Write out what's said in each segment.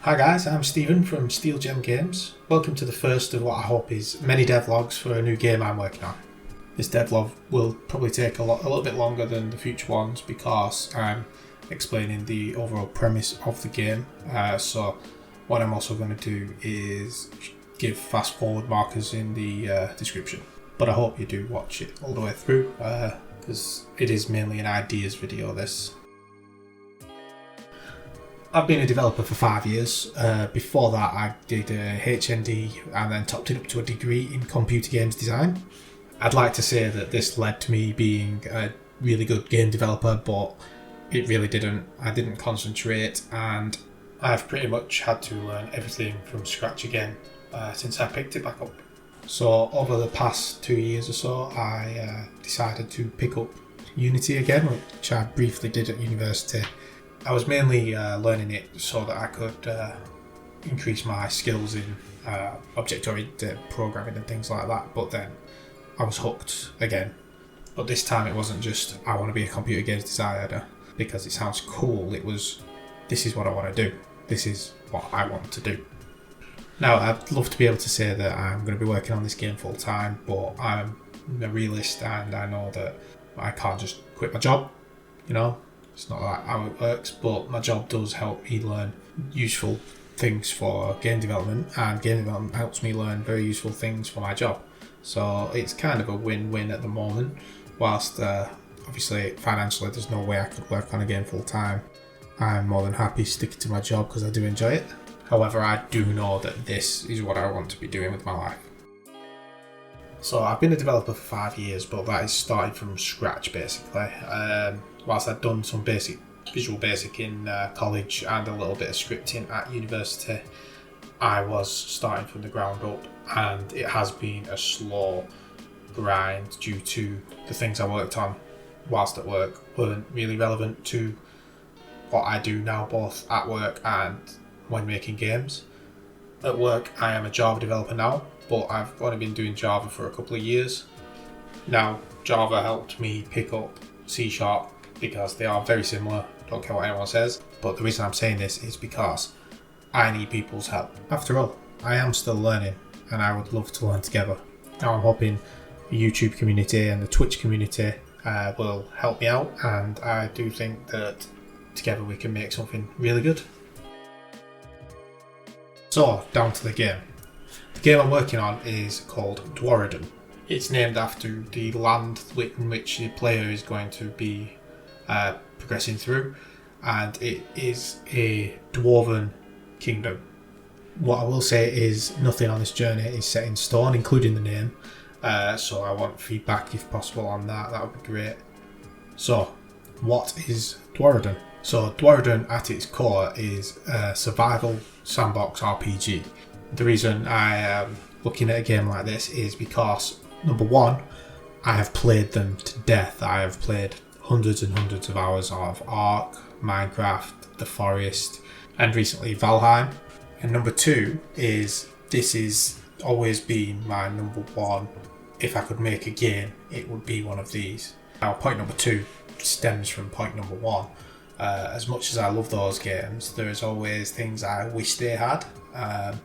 Hi guys, I'm Stephen from SteelGem Games. Welcome to the first of what I hope is many devlogs for a new game I'm working on. This devlog will probably take a little bit longer than the future ones because I'm explaining the overall premise of the game. So what I'm also going to do is give fast forward markers in the description. But I hope you do watch it all the way through because it is mainly an ideas video this. I've been a developer for 5 years. Before that I did a HND and then topped it up to a degree in computer games design. I'd like to say that this led to me being a really good game developer, but it really didn't. I didn't concentrate and I've pretty much had to learn everything from scratch again since I picked it back up. So over the past 2 years or so I decided to pick up Unity again, which I briefly did at university. I was mainly learning it so that I could increase my skills in object-oriented programming and things like that, but then I was hooked again. But this time it wasn't just I want to be a computer games designer because it sounds cool. It was, this is what I want to do. This is what I want to do. Now I'd love to be able to say that I'm going to be working on this game full time, but I'm a realist and I know that I can't just quit my job, you know. It's not like how it works, but my job does help me learn useful things for game development, and game development helps me learn very useful things for my job. So it's kind of a win-win at the moment. Whilst obviously financially there's no way I could work on a game full time, I'm more than happy sticking to my job because I do enjoy it. However, I do know that this is what I want to be doing with my life. So I've been a developer for 5 years, but that is starting from scratch basically. Whilst I'd done some Visual Basic in college and a little bit of scripting at university, I was starting from the ground up, and it has been a slow grind due to the things I worked on whilst at work weren't really relevant to what I do now, both at work and when making games. At work I am a Java developer now, but I've only been doing Java for a couple of years. Now Java helped me pick up C# because they are very similar, don't care what anyone says, but the reason I'm saying this is because I need people's help. After all, I am still learning and I would love to learn together. Now I'm hoping the YouTube community and the Twitch community will help me out, and I do think that together we can make something really good. So, down to the game. The game I'm working on is called Dwaryden. It's named after the land in which the player is going to be progressing through, and it is a dwarven kingdom. What I will say is nothing on this journey is set in stone, including the name, so I want feedback if possible on that. That would be great. So what is Dwaryden? So Dwaryden at its core is a survival sandbox RPG. The reason I am looking at a game like this is because, number one, I have played them to death. I have played hundreds and hundreds of hours of Ark, Minecraft, The Forest, and recently Valheim. And number two is this is always been my number one. If I could make a game, it would be one of these. Now point number two stems from point number one. As much as I love those games, there is always things I wish they had that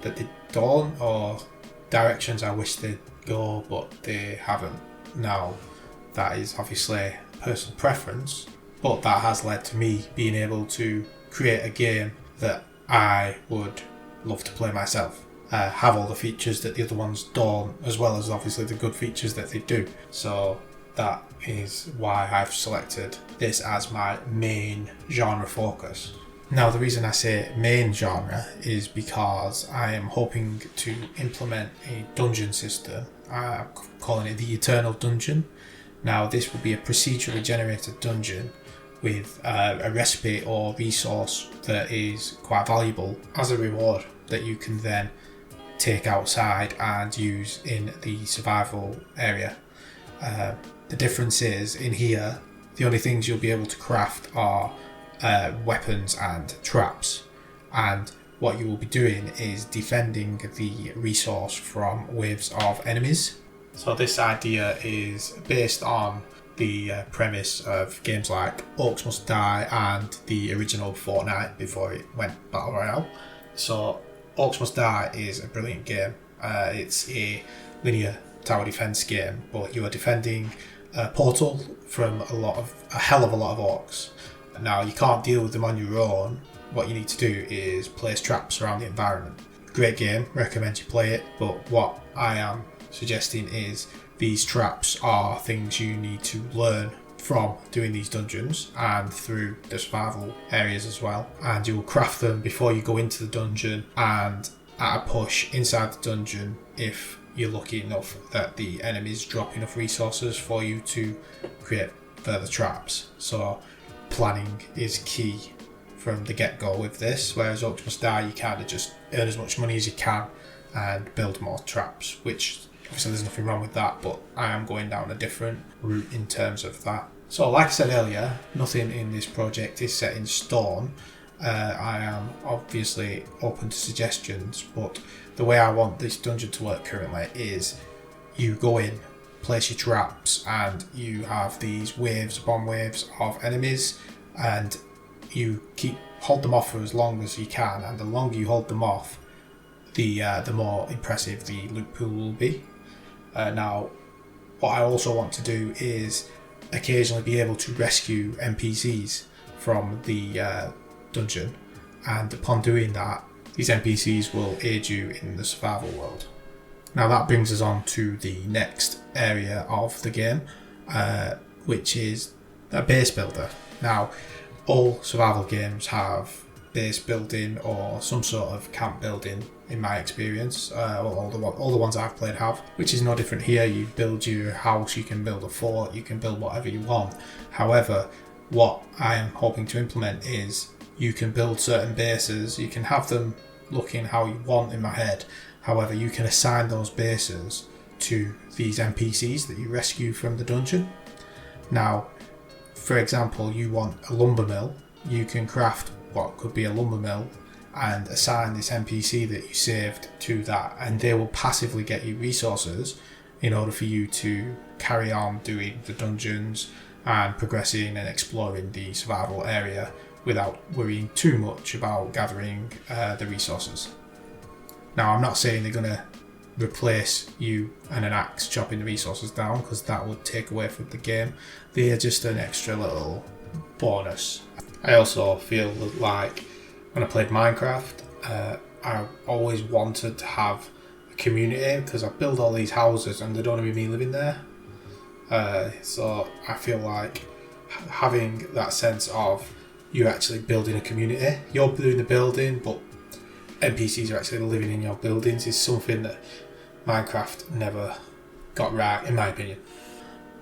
they don't, or directions I wish they'd go but they haven't. Now that is obviously personal preference, but that has led to me being able to create a game that I would love to play myself. Have all the features that the other ones don't, as well as obviously the good features that they do. So that is why I've selected this as my main genre focus. Now the reason I say main genre is because I am hoping to implement a dungeon system. I'm calling it the Eternal Dungeon. Now this will be a procedurally generated dungeon with a recipe or resource that is quite valuable as a reward that you can then take outside and use in the survival area. The difference is in here the only things you'll be able to craft are weapons and traps, and what you will be doing is defending the resource from waves of enemies. So this idea is based on the premise of games like Orcs Must Die and the original Fortnite before it went Battle Royale. So Orcs Must Die is a brilliant game. It's a linear tower defense game, but you are defending a portal from a hell of a lot of orcs. Now, you can't deal with them on your own. What you need to do is place traps around the environment. Great game, recommend you play it, but what I am suggesting is these traps are things you need to learn from doing these dungeons and through the survival areas as well. And you will craft them before you go into the dungeon and at a push inside the dungeon if you're lucky enough that the enemies drop enough resources for you to create further traps. So planning is key from the get-go with this, whereas Orcs Must Die you kind of just earn as much money as you can and build more traps, which obviously there's nothing wrong with that, but I am going down a different route in terms of that. So like I said earlier, nothing in this project is set in stone. I am obviously open to suggestions, but the way I want this dungeon to work currently is you go in, place your traps, and you have these waves upon waves of enemies, and you hold them off for as long as you can, and the longer you hold them off, the more impressive the loot pool will be. Now, what I also want to do is occasionally be able to rescue NPCs from the dungeon, and upon doing that, these NPCs will aid you in the survival world. Now that brings us on to the next area of the game, which is a base builder. Now, all survival games have base building or some sort of camp building in my experience. All the ones I've played have, which is no different here. You build your house, you can build a fort, you can build whatever you want. However, what I am hoping to implement is you can build certain bases, you can have them looking how you want in my head. However, you can assign those bases to these NPCs that you rescue from the dungeon. Now, for example, you want a lumber mill, you can craft what could be a lumber mill and assign this NPC that you saved to that, and they will passively get you resources in order for you to carry on doing the dungeons and progressing and exploring the survival area without worrying too much about gathering the resources. Now, I'm not saying they're going to replace you and an axe chopping the resources down, because that would take away from the game. They are just an extra little bonus. I also feel like when I played Minecraft, I always wanted to have a community, because I build all these houses and they don't have me living there. So I feel like having that sense of you actually building a community, you're doing the building, but NPCs are actually living in your buildings, is something that Minecraft never got right, in my opinion.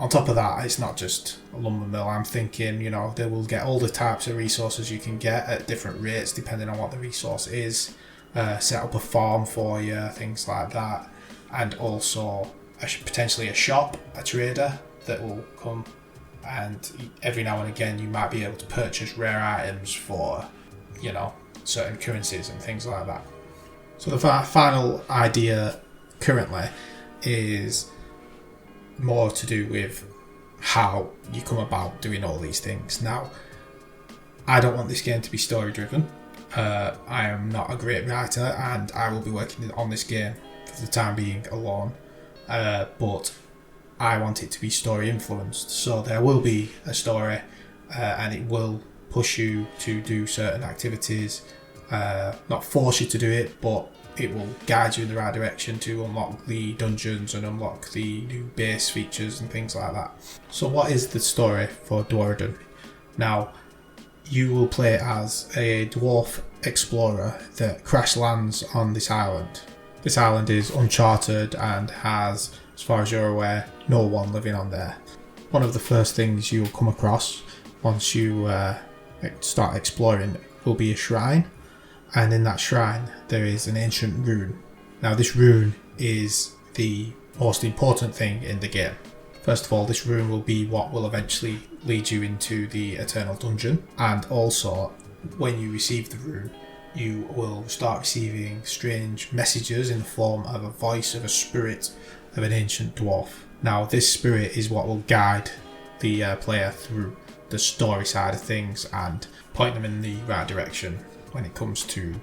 On top of that, it's not just a lumber mill. I'm thinking, they will get all the types of resources you can get at different rates depending on what the resource is. Set up a farm for you, things like that. And also potentially a shop, a trader that will come, and every now and again you might be able to purchase rare items for, certain currencies and things like that. So the final idea currently is more to do with how you come about doing all these things. Now, I don't want this game to be story driven. I am not a great writer, and I will be working on this game for the time being alone, but I want it to be story influenced. So there will be a story, and it will push you to do certain activities, not force you to do it, but it will guide you in the right direction to unlock the dungeons and unlock the new base features and things like that. So what is the story for Dwaryden? Now, you will play as a dwarf explorer that crash lands on this island. This island is uncharted and has, as far as you're aware, no one living on there. One of the first things you'll come across once you start exploring will be a shrine, and in that shrine there is an ancient rune. Now, this rune is the most important thing in the game. First of all, this rune will be what will eventually lead you into the Eternal Dungeon, and also when you receive the rune you will start receiving strange messages in the form of a voice of a spirit of an ancient dwarf. Now, this spirit is what will guide the player through the story side of things and point them in the right direction when it comes to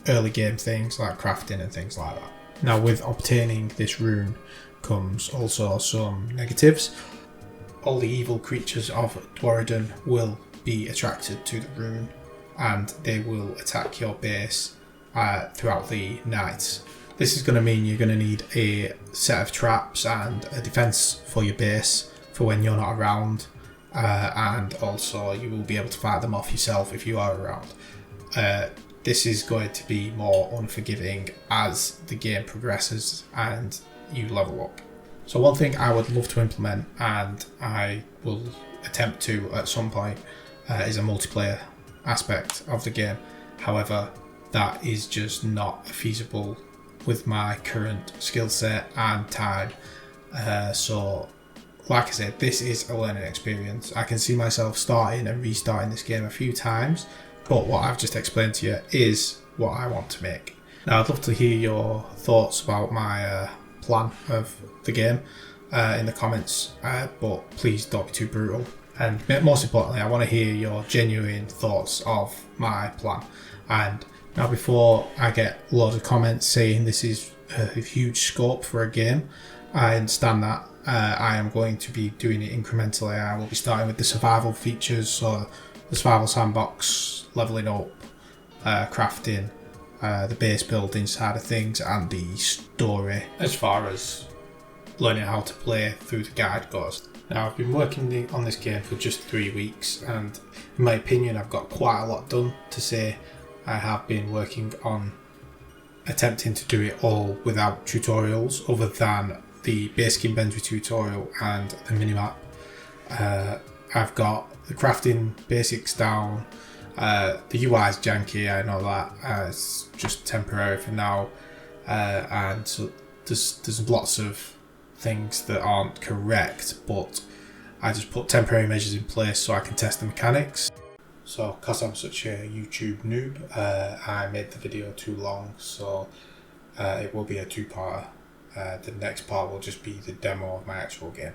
early game things like crafting and things like that. Now, with obtaining this rune comes also some negatives. All the evil creatures of Dwaryden will be attracted to the rune and they will attack your base throughout the night. This is going to mean you're going to need a set of traps and a defense for your base for when you're not around, and also you will be able to fight them off yourself if you are around. This is going to be more unforgiving as the game progresses and you level up. So one thing I would love to implement, and I will attempt to at some point, is a multiplayer aspect of the game. However, that is just not feasible with my current skill set and time. So like I said, this is a learning experience. I can see myself starting and restarting this game a few times, but what I've just explained to you is what I want to make. Now, I'd love to hear your thoughts about my plan of the game in the comments, but please don't be too brutal. And most importantly, I want to hear your genuine thoughts of my plan. And now, before I get loads of comments saying this is a huge scope for a game, I understand that. I am going to be doing it incrementally. I will be starting with the survival features, so the survival sandbox, leveling up, crafting, the base building side of things, and the story as far as learning how to play through the guide goes. Now, I've been working on this game for just 3 weeks, and in my opinion I've got quite a lot done. To say I have been working on attempting to do it all without tutorials other than the basic inventory tutorial and the minimap. I've got the crafting basics down. The UI is janky, I know that. It's just temporary for now, and so there's lots of things that aren't correct, but I just put temporary measures in place so I can test the mechanics. So because I'm such a YouTube noob, I made the video too long, so it will be a two-parter. The next part will just be the demo of my actual game.